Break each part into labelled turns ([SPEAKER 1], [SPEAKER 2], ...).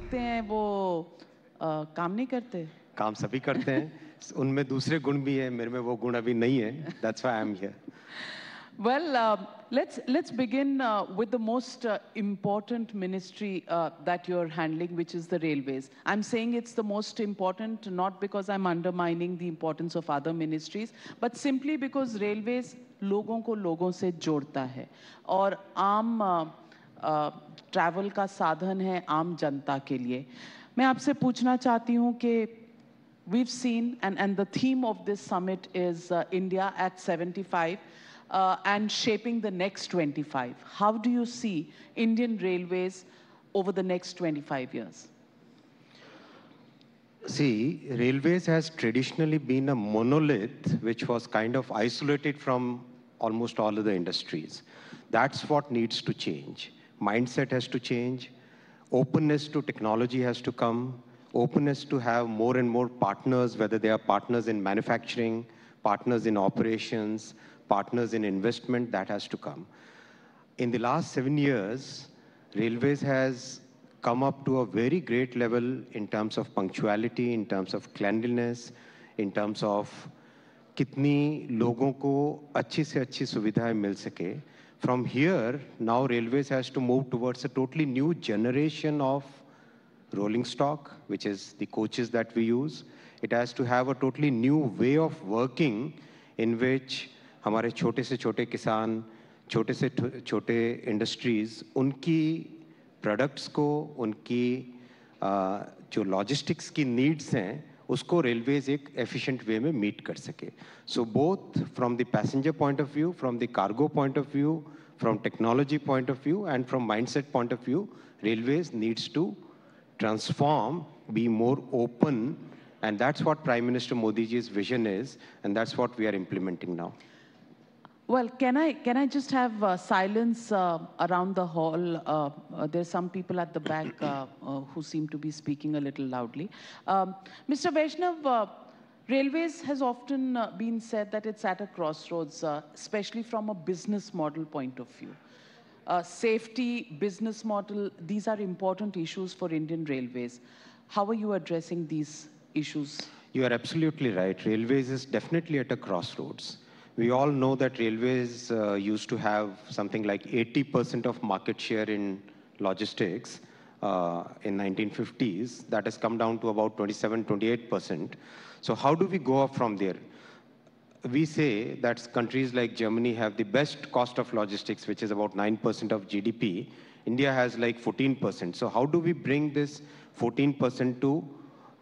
[SPEAKER 1] सीखते हैं वो काम नहीं करते?
[SPEAKER 2] काम सभी करते हैं, उनमें दूसरे गुण भी हैं, मेरे में वो गुण अभी नहीं है. That's why I'm here.
[SPEAKER 1] Well, let's begin with the most important ministry that you're handling, which is the railways. I'm saying it's the most important not because I'm undermining the importance of other ministries, but simply because railways लोगों को लोगों से जोड़ता है और आम travel का साधन है आम जनता के लिए. मैं आपसे पूछना चाहती हूँ कि we've seen, and the theme of this summit is India at 75. And shaping the next 25. How do you see Indian Railways over the next 25 years?
[SPEAKER 2] See, railways has traditionally been a monolith which was kind of isolated from almost all other industries. That's what needs to change. Mindset has to change. Openness to technology has to come. Openness to have more and more partners, whether they are partners in manufacturing, partners in operations, partners in investment, that has to come. In the last 7 years, Railways has come up to a very great level in terms of punctuality, in terms of cleanliness, in terms of कितनी लोगों को अच्छी से अच्छी सुविधाएं मिल सके. From here, now Railways has to move towards a totally new generation of rolling stock, which is the coaches that we use. It has to have a totally new way of working in which हमारे छोटे से छोटे किसान, छोटे से छोटे industries, उनकी products को, उनकी जो लॉजिस्टिक्स की नीड्स हैं, उसको रेलवेज एक एफिशिएंट वे में मीट कर सके. So both from the passenger point of view, from the cargo point of view, from technology point of view and from mindset point of view, railways needs to transform, be more open, and that's what Prime Minister Modi ji's vision is, and that's what we are implementing now.
[SPEAKER 1] Well, can I just have silence around the hall? There's some people at the back who seem to be speaking a little loudly. Mr. Vaishnav, Railways has often been said that it's at a crossroads, especially from a business model point of view. Safety, business model, these are important issues for Indian Railways. How are you addressing these issues?
[SPEAKER 2] You are absolutely right. Railways is definitely at a crossroads. We all know that Railways used to have something like 80% of market share in logistics in 1950s. That has come down to about 27, 28%. So how do we go up from there? We say that countries like Germany have the best cost of logistics, which is about 9% of GDP. India has like 14%. So how do we bring this 14% to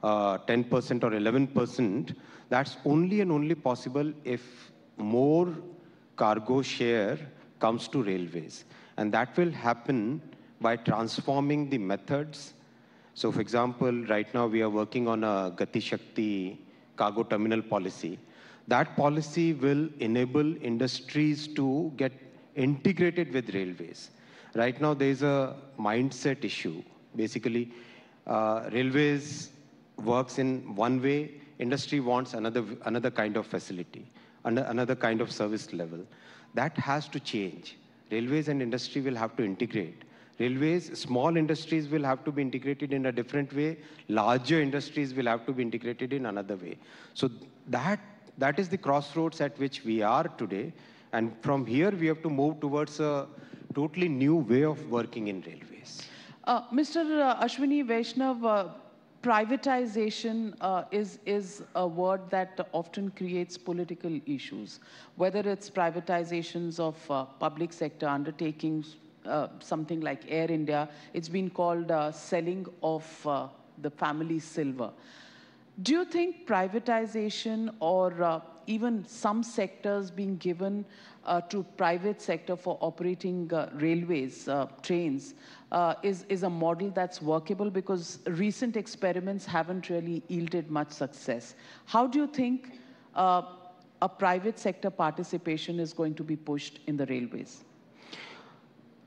[SPEAKER 2] 10% or 11%? That's only and only possible if more cargo share comes to railways. And that will happen by transforming the methods. So for example, right now we are working on a Gati Shakti cargo terminal policy. That policy will enable industries to get integrated with railways. Right now, there is a mindset issue. Basically, railways works in one way, industry wants another kind of facility, another kind of service level. That has to change. Railways and industry will have to integrate. Railways, small industries will have to be integrated in a different way. Larger industries will have to be integrated in another way. So that is the crossroads at which we are today. And from here, we have to move towards a totally new way of working in railways.
[SPEAKER 1] Mr. Ashwini Vaishnav, privatization is a word that often creates political issues, whether it's privatizations of public sector undertakings, something like Air India. It's been called selling of the family silver. Do you think privatization or even some sectors being given to private sector for operating railways, trains, is a model that's workable? Because recent experiments haven't really yielded much success. How do you think a private sector participation is going to be pushed in the railways?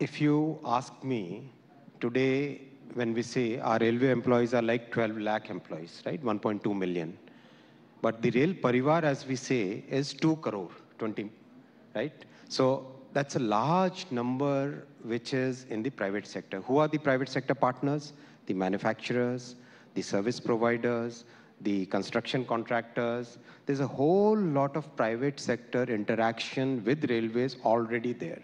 [SPEAKER 2] If you ask me, today, when we say our railway employees are like 12 lakh employees, right? 1.2 million. But the Rail Parivar, as we say, is 2 crore, 20, right? So that's a large number which is in the private sector. Who are the private sector partners? the manufacturers, the service providers, the construction contractors. There's a whole lot of private sector interaction with railways already there.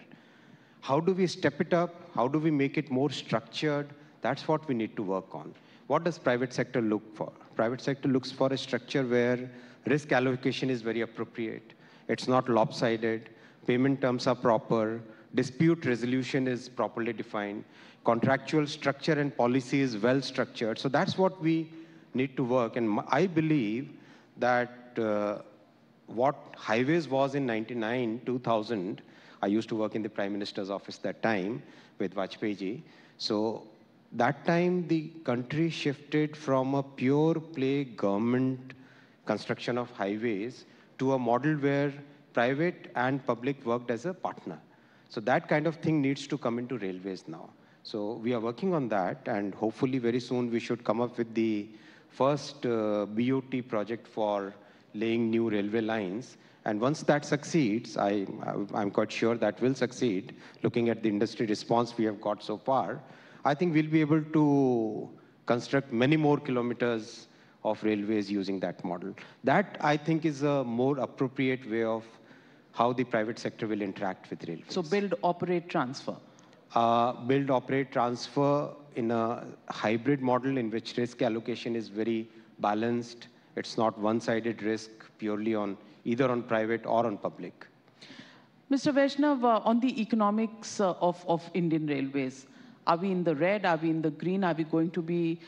[SPEAKER 2] How do we step it up? How do we make it more structured? That's what we need to work on. What does private sector look for? Private sector looks for a structure where risk allocation is very appropriate. It's not lopsided. Payment terms are proper. Dispute resolution is properly defined. Contractual structure and policy is well structured. So that's what we need to work. And I believe that what highways was in 99, 2000, I used to work in the Prime Minister's office that time with Vajpayee ji. So that time the country shifted from a pure play government construction of highways to a model where private and public worked as a partner. So that kind of thing needs to come into railways now. So we are working on that, and hopefully very soon we should come up with the first BOT project for laying new railway lines. And once that succeeds, I'm quite sure that will succeed, looking at the industry response we have got so far, I think we'll be able to construct many more kilometers of railways using that model. That, I think, is a more appropriate way of how the private sector will interact with railways.
[SPEAKER 1] So build, operate, transfer.
[SPEAKER 2] Build, operate, transfer in a hybrid model in which risk allocation is very balanced. It's not one-sided risk purely on either on private or on public.
[SPEAKER 1] Mr. Vaishnav, on the economics of Indian Railways, are we in the red? Are we in the green? Are we going to be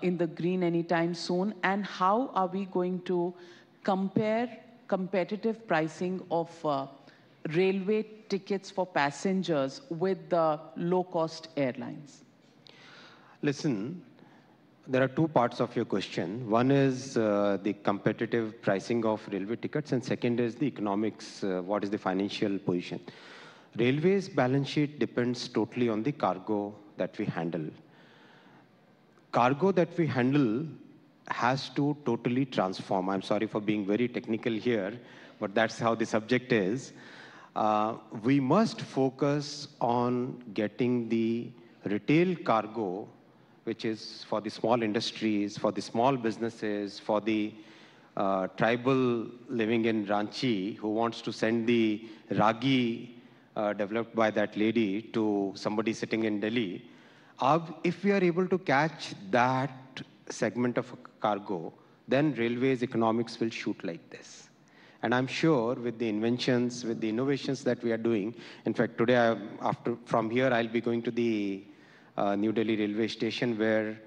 [SPEAKER 1] in the green anytime soon? And how are we going to compare competitive pricing of railway tickets for passengers with the low-cost airlines?
[SPEAKER 2] Listen, there are two parts of your question. One is the competitive pricing of railway tickets, and second is the economics, what is the financial position. Railways balance sheet depends totally on the cargo that we handle. Cargo that we handle has to totally transform. I'm sorry for being very technical here, but that's how the subject is. We must focus on getting the retail cargo, which is for the small industries, for the small businesses, for the tribal living in Ranchi who wants to send the ragi developed by that lady to somebody sitting in Delhi. If we are able to catch that segment of cargo, then railways economics will shoot like this. And I'm sure with the inventions, with the innovations that we are doing, in fact, today, from here, I'll be going to the New Delhi railway station where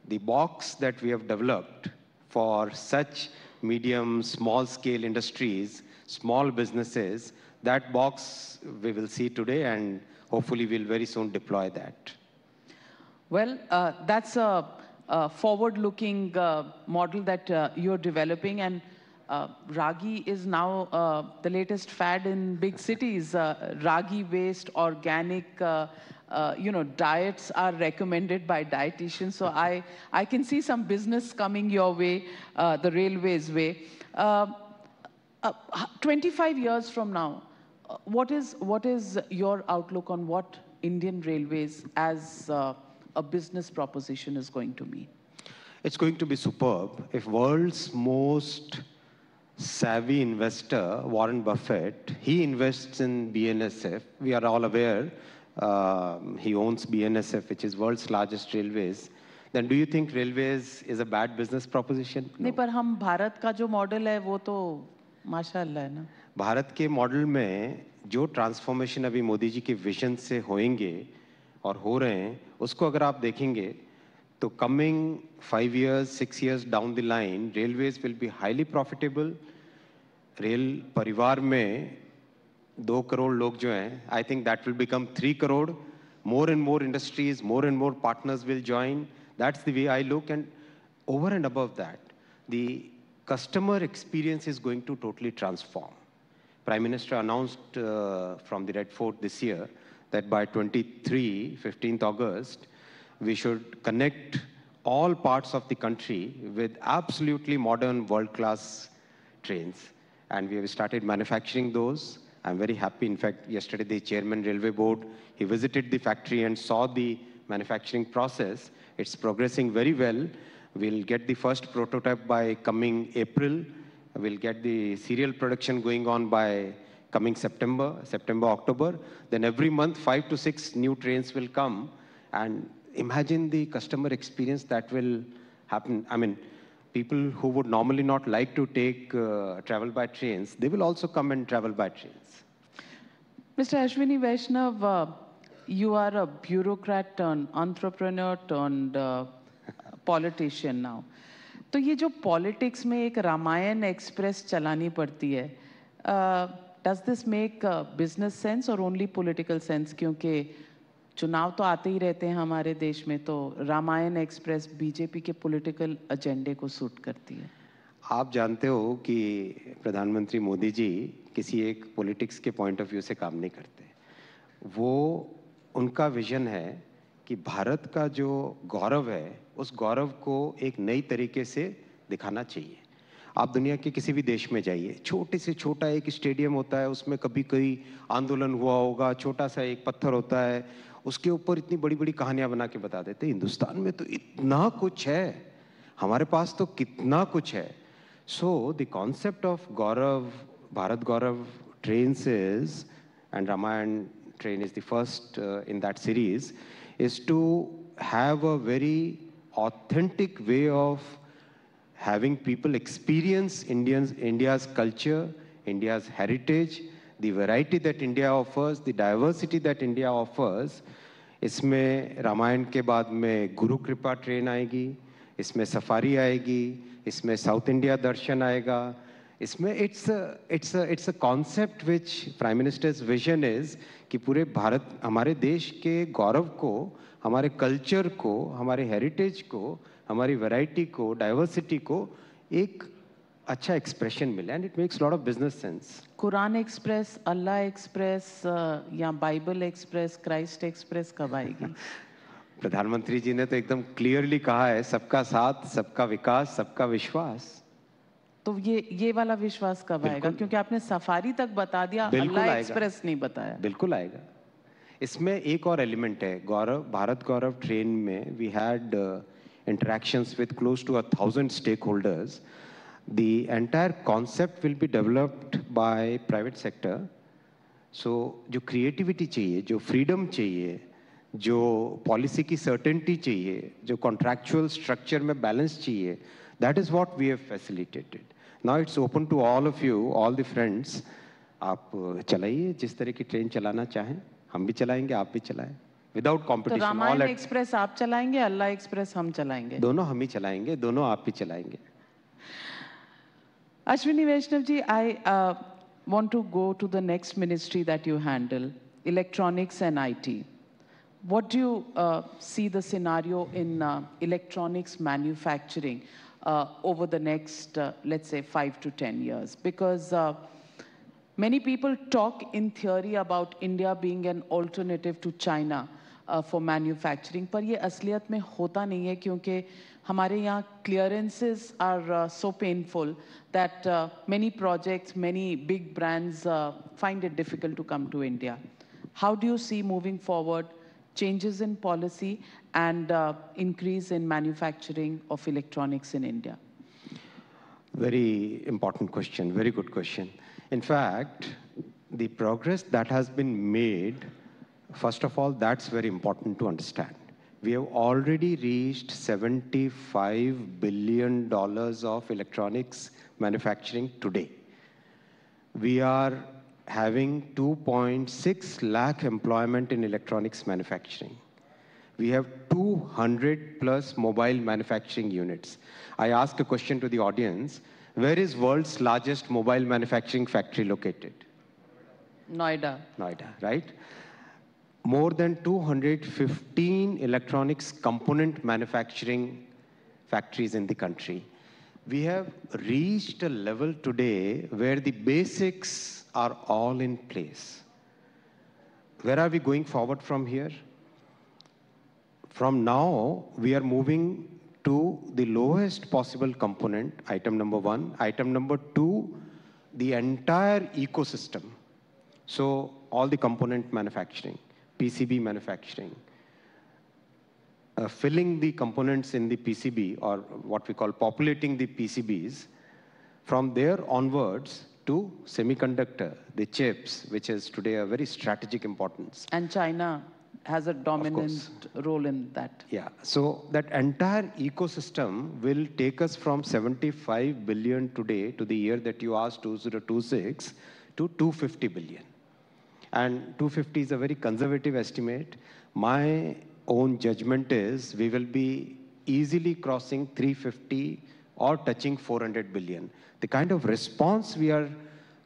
[SPEAKER 2] the box that we have developed for such medium, small-scale industries, small businesses, that box we will see today, and hopefully we'll very soon deploy that.
[SPEAKER 1] Well, that's a forward-looking model that you're developing, and ragi is now the latest fad in big cities. Ragi-based organic diets are recommended by dietitians. So I can see some business coming your way, the railways way. 25 years from now, what is your outlook on what Indian Railways as a business proposition is going to mean?
[SPEAKER 2] It's going to be superb. If world's most savvy investor, Warren Buffett, he invests in BNSF. We are all aware he owns BNSF, which is world's largest railways. Then do you think railways is a bad business proposition?
[SPEAKER 1] नहीं, पर हम भारत का जो model है वो तो माशाअल्लाह है ना.
[SPEAKER 2] भारत के मॉडल में जो ट्रांसफॉर्मेशन अभी मोदी जी के विजन से होंगे और हो रहे हैं, उसको अगर आप देखेंगे तो coming 5 years, 6 years down the line, railways will be highly profitable. Rail परिवार में 2 करोड़ लोग जो हैं, I think that will become 3 crore. More and more industries, more and more partners will join. That's the way I look. And over and above that, the customer experience is going to totally transform. Prime Minister announced from the Red Fort this year that by 15th August, we should connect all parts of the country with absolutely modern world-class trains. And we have started manufacturing those. I'm very happy. In fact, yesterday the chairman railway board, he visited the factory and saw the manufacturing process. It's progressing very well. We'll get the first prototype by coming April. We'll get the serial production going on by coming September, October. Then every month, 5 to 6 new trains will come. And imagine the customer experience that will happen. I mean, people who would normally not like to take travel by trains, they will also come and travel by trains.
[SPEAKER 1] Mr. Ashwini Vaishnav, you are a bureaucrat turned entrepreneur turned politician now. तो ये जो politics में एक Ramayan express चलानी पड़ती है, does this make business sense or only political sense? क्योंकि चुनाव तो आते ही रहते हैं हमारे देश में, तो रामायण एक्सप्रेस बीजेपी के पॉलिटिकल एजेंडे को सूट करती है।
[SPEAKER 2] आप जानते हो कि प्रधानमंत्री मोदी जी किसी एक पॉलिटिक्स के पॉइंट ऑफ व्यू से काम नहीं करते। वो उनका विजन है कि भारत का जो गौरव है, उस गौरव को एक नई तरीके से दिखाना चाहिए। आप दुनिया के किसी भी देश में जाइए, छोटे से छोटा एक स्टेडियम होता है, उसमें कभी कोई आंदोलन हुआ होगा, छोटा सा एक पत्थर होता है, उसके ऊपर इतनी बड़ी बड़ी कहानियां बना के बता देते हैं। हिंदुस्तान में तो इतना कुछ है, हमारे पास तो कितना कुछ है। So the concept of Gaurav, Bharat Gaurav trains is, and Ramayan train is the first in that series, is to have a very authentic way of having people experience India's culture, India's heritage, the variety that India offers, the diversity that India offers. इसमें रामायण के बाद में गुरु कृपा train आएगी, इसमें safari आएगी, इसमें south India दर्शन आएगा, इसमें it's a concept which Prime Minister's vision is कि पूरे भारत, हमारे देश के गौरव को, हमारे कल्चर को, हमारे हेरिटेज को, हमारी वैरायटी को, डाइवर्सिटी को एक अच्छा एक्सप्रेशन मिले, and it makes lot of business sense.
[SPEAKER 1] Quran express, Allah express या बाइबल एक्सप्रेस, क्राइस्ट एक्सप्रेस कब आएगी?
[SPEAKER 2] प्रधानमंत्री जी ने तो एकदम क्लियरली कहा है, सबका साथ, सबका विकास, सबका विश्वास।
[SPEAKER 1] तो ये वाला विश्वास कब आएगा? क्योंकि आपने सफारी तक बता दिया, अल्लाह एक्सप्रेस नहीं बताया।
[SPEAKER 2] बिल्कुल आएगा। इसमें एक और एलिमेंट है, गौरव, भारत गौरव ट्रेन में we had interactions with close to 1,000 stakeholders. The entire concept will be developed by private sector. So जो creativity चाहिए, जो freedom चाहिए, जो policy की certainty चाहिए, जो contractual structure में balance चाहिए, that is what we have facilitated. Now it's open to all of you, all the friends. आप चलाइए, जिस तरह की ट्रेन चलाना चाहें, हम भी चलाएंगे, आप भी चलाएं, विदाउट कॉम्पिटिशन।
[SPEAKER 1] तो रामायण एक्सप्रेस आप चलाएंगे, अल्लाह एक्सप्रेस हम चलाएंगे?
[SPEAKER 2] दोनों हम ही चलाएंगे, दोनों आप भी चलाएंगे।
[SPEAKER 1] Ashwini Vaishnav ji, I want to go to the next ministry that you handle, electronics and IT. What do you see the scenario in electronics manufacturing over the next, let's say, 5 to 10 years? Because many people talk in theory about India being an alternative to China for manufacturing, पर ये असलियत में होता नहीं है, क्योंकि हमारे यहाँ clearances are so painful that many projects, many big brands find it difficult to come to India. How do you see moving forward changes in policy and increase in manufacturing of electronics in India?
[SPEAKER 2] Very important question, very good question. In fact, the progress that has been made, first of all, that's very important to understand. We have already reached $75 billion of electronics manufacturing today. We are having 2.6 lakh employment in electronics manufacturing. We have 200 plus mobile manufacturing units. I ask a question to the audience. Where is world's largest mobile manufacturing factory located?
[SPEAKER 1] Noida.
[SPEAKER 2] Noida, right? More than 215 electronics component manufacturing factories in the country. We have reached a level today where the basics are all in place. Where are we going forward from here? From now, we are moving to the lowest possible component, item number 1. Item number 2, the entire ecosystem. So all the component manufacturing, PCB manufacturing, filling the components in the PCB, or what we call populating the PCBs, from there onwards to semiconductor, the chips, which is today a very strategic importance.
[SPEAKER 1] And China has a dominant role in that.
[SPEAKER 2] Yeah, so that entire ecosystem will take us from 75 billion today to the year that you asked, 2026, to 250 billion. And 250 is a very conservative estimate. My own judgment is we will be easily crossing 350 or touching 400 billion. The kind of response we are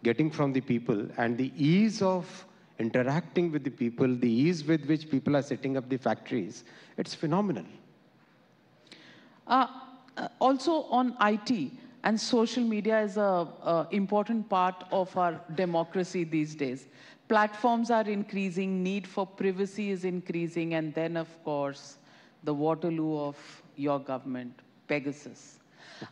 [SPEAKER 2] getting from the people and the ease of interacting with the people, the ease with which people are setting up the factories, it's phenomenal.
[SPEAKER 1] Also on IT, and social media is an important part of our democracy these days. Platforms are increasing, need for privacy is increasing, and then, of course, the Waterloo of your government, Pegasus.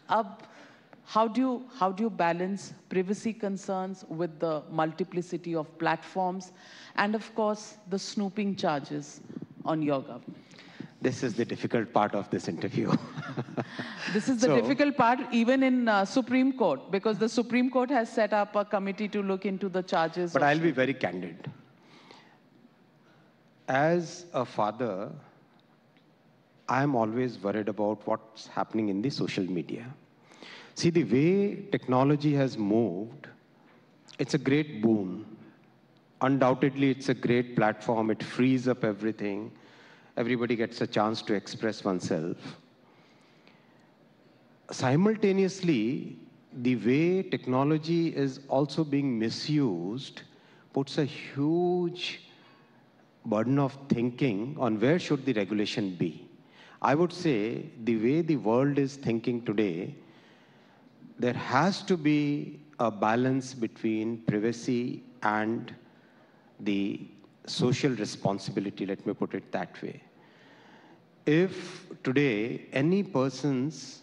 [SPEAKER 1] How do you balance privacy concerns with the multiplicity of platforms and, of course, the snooping charges on your government?
[SPEAKER 2] This is the difficult part of this interview.
[SPEAKER 1] This is the difficult part even in Supreme Court, because the Supreme Court has set up a committee to look into the charges.
[SPEAKER 2] But I'll be very candid. As a father, I'm always worried about what's happening in the social media. See, the way technology has moved, it's a great boon. Undoubtedly, it's a great platform. It frees up everything. Everybody gets a chance to express oneself. Simultaneously, the way technology is also being misused puts a huge burden of thinking on where should the regulation be. I would say the way the world is thinking today, there has to be a balance between privacy and the social responsibility, let me put it that way. If today any person's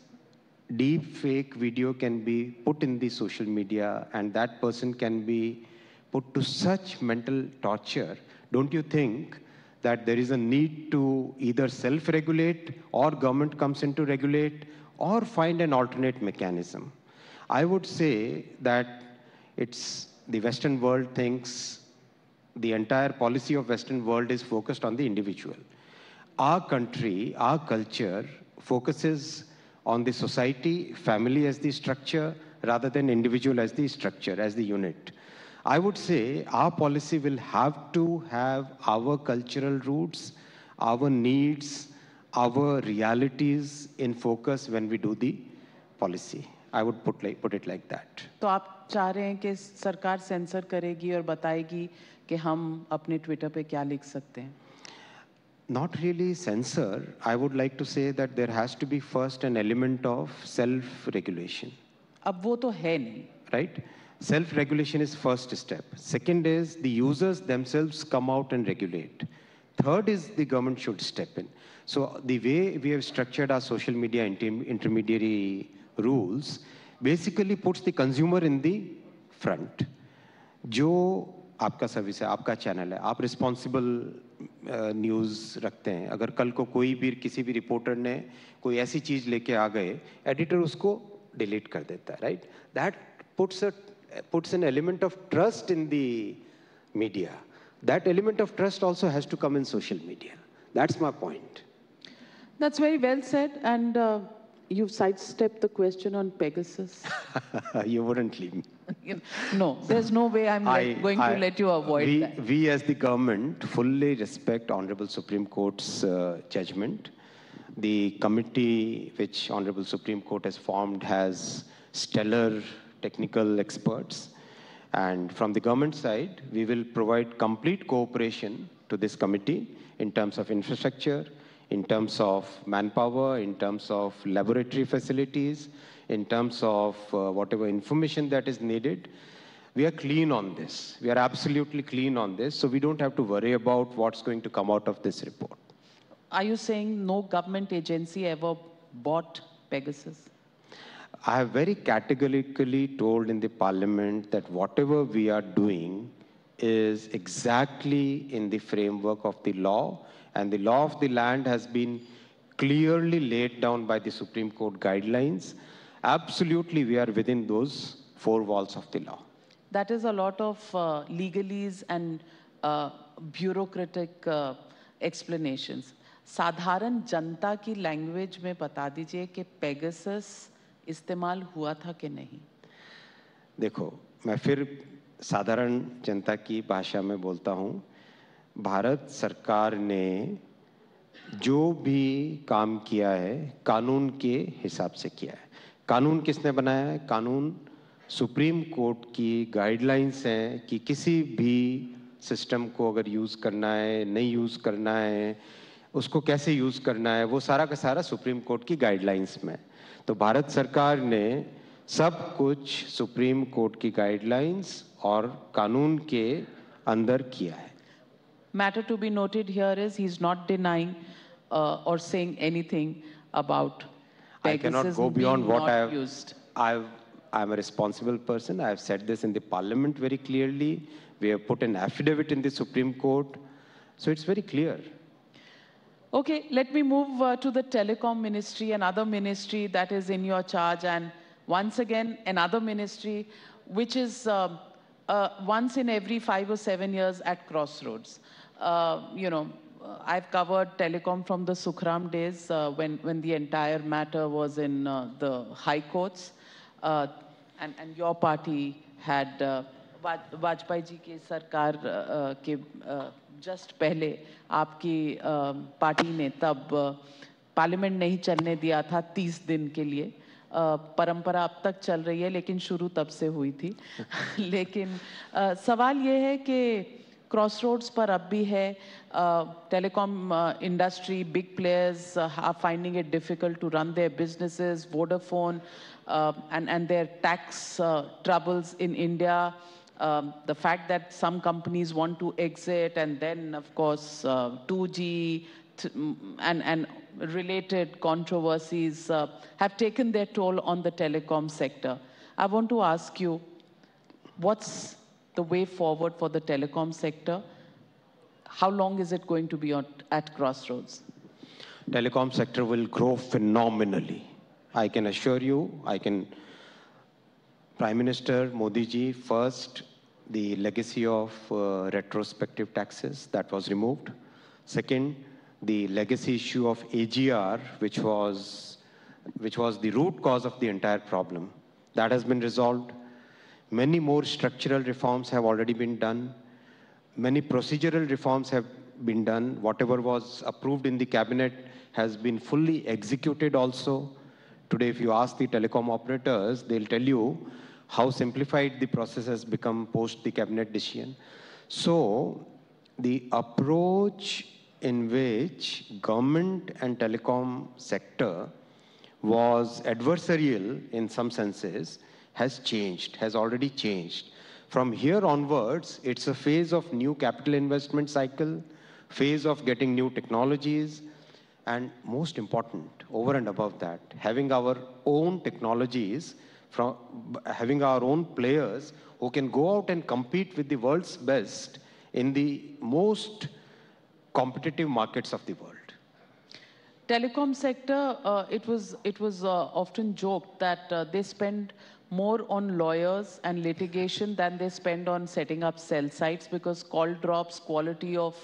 [SPEAKER 2] deep fake video can be put in the social media and that person can be put to such mental torture, don't you think that there is a need to either self-regulate or government comes in to regulate or find an alternate mechanism? I would say that it's the Western world thinks the entire policy of Western world is focused on the individual. Our country, our culture focuses on the society, family as the structure, rather than individual as the structure, as the unit. I would say our policy will have to have our cultural roots, our needs, our realities in focus when we do the policy. I would put it like that.
[SPEAKER 1] तो आप चाह रहे हैं कि सरकार sensor करेगी और बताएगी कि हम अपने ट्विटर पे क्या लिख सकते हैं?
[SPEAKER 2] Not really censor. I would like to say that there has to be first an element of self-regulation.
[SPEAKER 1] अब वो तो है नहीं.
[SPEAKER 2] Right? Self-regulation is first step. Second is the users themselves come out and regulate. Third is the government should step in. So the way we have structured our social media intermediary rules basically puts the consumer in the front. जो आपका service है, आपका channel है, आप responsible news रखते हैं. अगर कल को कोई भी किसी भी रिपोर्टर ने कोई ऐसी चीज़ लेके आ गए, एडिटर उसको डिलीट कर देता है, right? That puts an element of trust in the media. That element of trust also has to come in social media. That's my point.
[SPEAKER 1] That's very well said, and you've sidestepped the question on Pegasus.
[SPEAKER 2] You wouldn't leave me.
[SPEAKER 1] No, there's no way I'm going to let you avoid that.
[SPEAKER 2] We as the government fully respect Honorable Supreme Court's judgment. The committee which Honorable Supreme Court has formed has stellar technical experts. And from the government side, we will provide complete cooperation to this committee in terms of infrastructure, in terms of manpower, in terms of laboratory facilities, in terms of whatever information that is needed. We are clean on this. We are absolutely clean on this. So we don't have to worry about what's going to come out of this report.
[SPEAKER 1] Are you saying no government agency ever bought Pegasus?
[SPEAKER 2] I have very categorically told in the parliament that whatever we are doing is exactly in the framework of the law, and the law of the land has been clearly laid down by the Supreme Court guidelines. Absolutely, we are within those four walls of the law.
[SPEAKER 1] That is a lot of legalese and bureaucratic explanations. साधारण जनता की language में बता दीजिए कि Pegasus इस्तेमाल हुआ था कि नहीं?
[SPEAKER 2] देखो, मैं फिर साधारण जनता की भाषा में बोलता हूँ। भारत सरकार ने जो भी काम किया है कानून के हिसाब से किया है। कानून किसने बनाया है? कानून सुप्रीम कोर्ट की गाइडलाइंस हैं कि किसी भी सिस्टम को अगर यूज़ करना है, नहीं यूज़ करना है, उसको कैसे यूज़ करना है, वो सारा का सारा सुप्रीम कोर्ट की गाइडलाइंस में। तो भारत सरकार ने सब कुछ सुप्रीम कोर्ट की गाइडलाइंस और कानून के अंदर किया है।
[SPEAKER 1] Matter to be noted here is he's not denying or saying anything about
[SPEAKER 2] I cannot go beyond
[SPEAKER 1] being
[SPEAKER 2] what
[SPEAKER 1] not used.
[SPEAKER 2] I'm a responsible person. I have said this in the parliament very clearly. We have put an affidavit in the Supreme Court. So it's very clear.
[SPEAKER 1] Okay, let me move to the telecom ministry, another ministry that is in your charge, and once again, another ministry which is once in every 5 or 7 years at crossroads. I've covered telecom from the Sukhram days when the entire matter was in the high courts, and your party had Vajpayee ji की सरकार के just पहले आपकी party ने तब parliament नहीं चलने दिया था 30 दिन के लिए। परंपरा अब तक चल रही है लेकिन शुरू तब से हुई थी। लेकिन सवाल ये है कि क्रॉसरोड्स पर अब भी है, telecom industry, big players are finding it difficult to run their businesses, Vodafone and their tax troubles in India, the fact that some companies want to exit, and then of course 2G and related controversies have taken their toll on the telecom sector. I want to ask you, what's the way forward for the telecom sector? How long is it going to be at crossroads?
[SPEAKER 2] Telecom sector will grow phenomenally. I can assure you, Prime Minister Modi ji, first, the legacy of retrospective taxes, that was removed. Second, the legacy issue of AGR, which was the root cause of the entire problem, that has been resolved. Many more structural reforms have already been done. Many procedural reforms have been done. Whatever was approved in the cabinet has been fully executed also. Today, if you ask the telecom operators, they'll tell you how simplified the process has become post the cabinet decision. So, the approach in which government and telecom sector was adversarial in some senses has changed, has already changed. From here onwards, it's a phase of new capital investment cycle, phase of getting new technologies, and most important, over and above that, having our own technologies, having our own players who can go out and compete with the world's best in the most competitive markets of the world.
[SPEAKER 1] Telecom sector, it was often joked that they spend more on lawyers and litigation than they spend on setting up cell sites, because call drops, quality of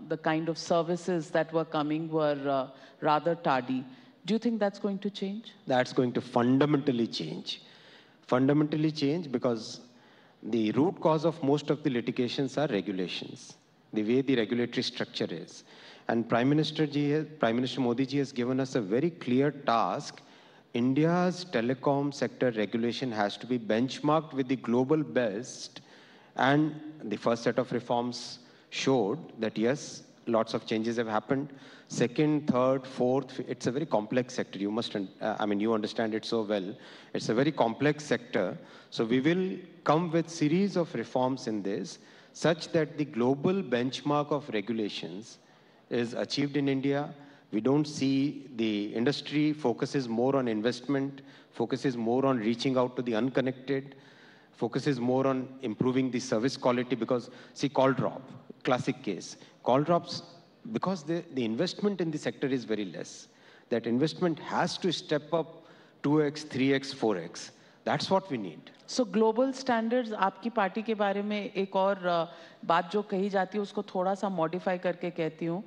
[SPEAKER 1] the kind of services that were coming were rather tardy. Do you think that's going to change?
[SPEAKER 2] That's going to fundamentally change. Fundamentally change because the root cause of most of the litigations are regulations, the way the regulatory structure is. And Prime Minister Modi ji has given us a very clear task. India's telecom sector regulation has to be benchmarked with the global best, and the first set of reforms showed that yes, lots of changes have happened. Second, third, fourth, it's a very complex sector. You must, you understand it so well. It's a very complex sector. So we will come with series of reforms in this, such that the global benchmark of regulations is achieved in India. We don't see the industry focuses more on investment, focuses more on reaching out to the unconnected, focuses more on improving the service quality, because see, call drop, classic case. Call drops because the investment in the sector is very less. That investment has to step up 2x, 3x, 4x. That's what we need.
[SPEAKER 1] So global standards, आपकी party के बारे में एक और बात जो कही जाती है उसको थोड़ा सा मॉडिफाई करके कहती हूँ.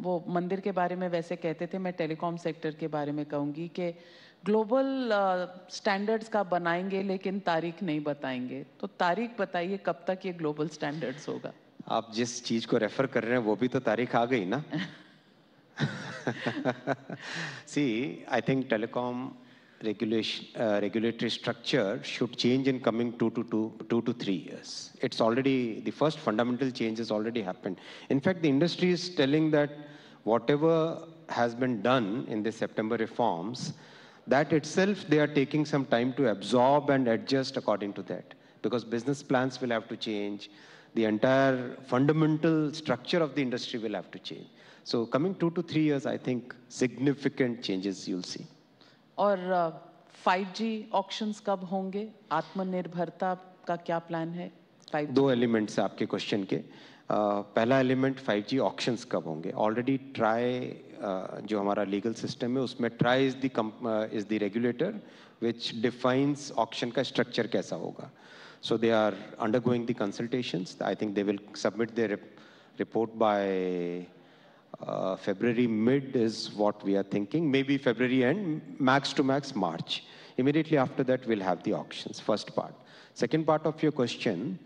[SPEAKER 1] वो मंदिर के बारे में वैसे कहते थे, मैं टेलीकॉम सेक्टर के बारे में कहूँगी कि ग्लोबल स्टैंडर्ड्स का बनाएंगे लेकिन तारीख नहीं बताएंगे. तो तारीख बताइए कब तक ये ग्लोबल स्टैंडर्ड्स होगा.
[SPEAKER 2] आप जिस चीज को रेफर कर रहे हैं वो भी तो तारीख आ गई ना. See, I think telecom regulatory structure should change in coming 2 to 3 years. It's already, the first fundamental change has already happened. In fact, the industry is telling that whatever has been done in the September reforms, that itself they are taking some time to absorb and adjust according to that. Because business plans will have to change. The entire fundamental structure of the industry will have to change. So coming 2 to 3 years, I think significant changes you'll see.
[SPEAKER 1] और 5G auctions कब होंगे? आत्मनिर्भरता का क्या plan है? 5G?
[SPEAKER 2] दो elements आपके question के. पहला एलिमेंट 5G ऑक्शंस कब होंगे. ऑलरेडी ट्राई जो हमारा लीगल सिस्टम है उसमें try is the regulator which defines auction का स्ट्रक्चर कैसा होगा. So they are undergoing the consultations. I think they will submit their report by February mid is what we are thinking. Maybe February end, max to max March. Immediately after that, we'll have the auctions, first part. Second part of your question,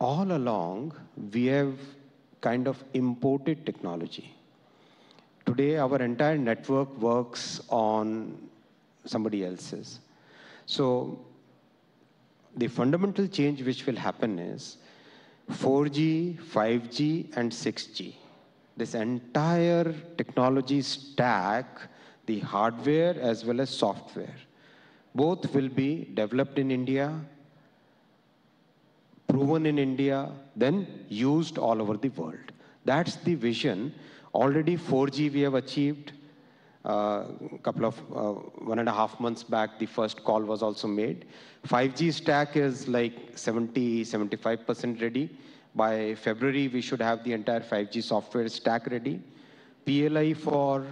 [SPEAKER 2] all along, we have kind of imported technology. Today, our entire network works on somebody else's. So the fundamental change which will happen is 4G, 5G, and 6G. This entire technology stack, the hardware as well as software, both will be developed in India, proven in India, then used all over the world. That's the vision. Already 4G we have achieved. Couple of 1.5 months back, the first call was also made. 5G stack is like 70-75% ready. By February, we should have the entire 5G software stack ready. PLI for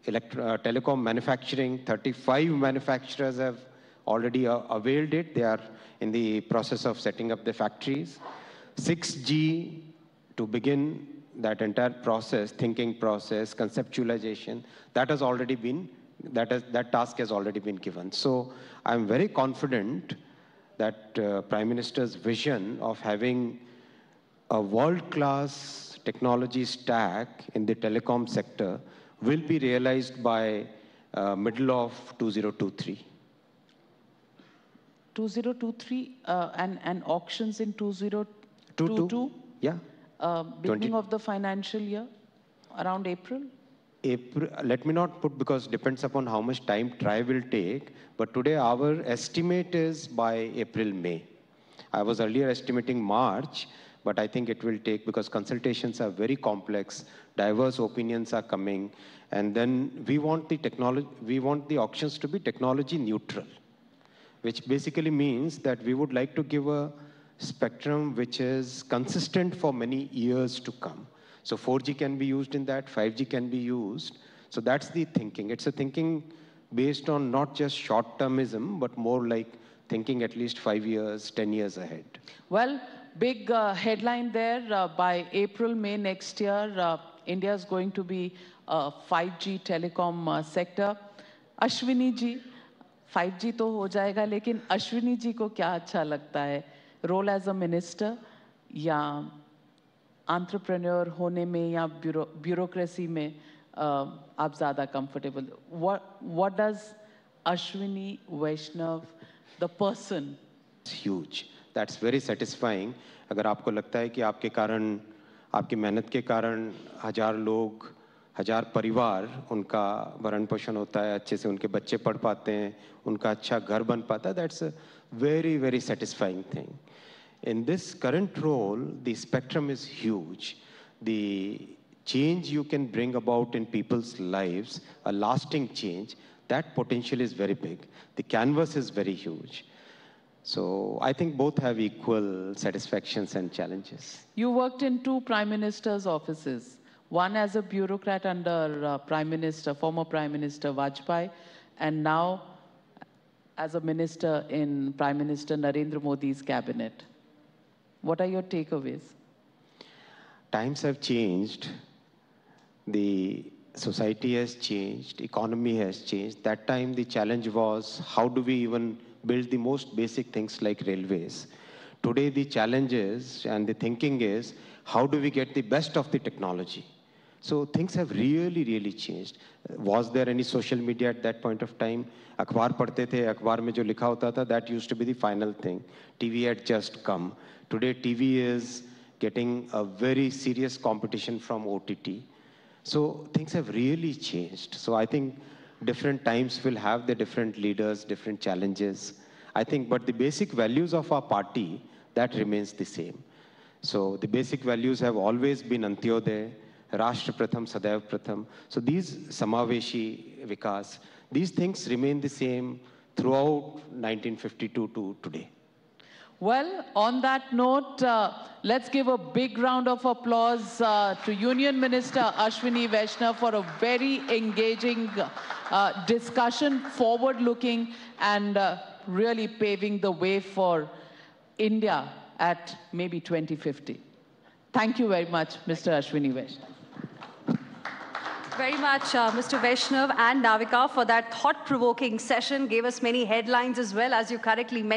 [SPEAKER 2] telecom manufacturing, 35 manufacturers have already availed it. They are in the process of setting up the factories. 6G to begin that entire process, thinking process, conceptualization, that has already been, that task has already been given. So I'm very confident that Prime Minister's vision of having a world-class technology stack in the telecom sector will be realized by middle of 2023.
[SPEAKER 1] 2023 and auctions in 2022?
[SPEAKER 2] Yeah.
[SPEAKER 1] Beginning of the financial year, around April?
[SPEAKER 2] April, let me not put, because depends upon how much time TRAI will take, but today our estimate is by April, May. I was earlier estimating March, but I think it will take, because consultations are very complex, diverse opinions are coming, and then we want the technology, we want the auctions to be technology neutral, which basically means that we would like to give a spectrum which is consistent for many years to come. So 4G can be used in that, 5G can be used. So that's the thinking. It's a thinking based on not just short-termism, but more like thinking at least 5 years, 10 years ahead.
[SPEAKER 1] Well, big headline there. By April, May next year, India is going to be a 5G telecom sector. Ashwini ji, 5G तो हो जाएगा, लेकिन अश्विनी जी को क्या अच्छा लगता है? Role as a minister या एंटरप्रेन्योर होने में या ब्यूरोक्रेसी में आप ज़्यादा comfortable? What does Ashwini Vaishnaw the person?
[SPEAKER 2] Huge, that's very satisfying. अगर आपको लगता है कि आपके कारण, आपकी मेहनत के कारण 1000 लोग, 1000 परिवार, उनका भरण पोषण होता है, अच्छे से उनके बच्चे पढ़ पाते हैं, उनका अच्छा घर बन पाता है, that's a very, very satisfying thing. In this current role, the spectrum is huge. The change you can bring about in people's lives, a lasting change, that potential is very big. The canvas is very huge. So I think both have equal satisfactions and challenges.
[SPEAKER 1] You worked in two prime ministers' offices, one as a bureaucrat under former Prime Minister Vajpayee, and now as a minister in Prime Minister Narendra Modi's cabinet. What are your takeaways?
[SPEAKER 2] Times have changed. The society has changed. Economy has changed. That time the challenge was, how do we even build the most basic things like railways? Today the challenge is, and the thinking is, how do we get the best of the technology? So things have really, really changed. Was there any social media at that point of time? अखबार पढ़ते थे, अखबार में जो लिखा होता था, that used to be the final thing. TV had just come. Today TV is getting a very serious competition from OTT. So things have really changed. So I think different times will have the different leaders, different challenges. I think, but the basic values of our party, that remains the same. So the basic values have always been Antyodaya, Rashtra Pratham, Sadaiv Pratham. So these Samaveshi Vikas, these things remain the same throughout 1952 to today.
[SPEAKER 1] Well, on that note, let's give a big round of applause to Union Minister Ashwini Vaishnav for a very engaging discussion, forward-looking, and really paving the way for India at maybe 2050. Thank you very much, Mr. Ashwini Vaishnav.
[SPEAKER 3] Very much, Mr. Vaishnav and Navika, for that thought-provoking session. Gave us many headlines as well, as you correctly mentioned.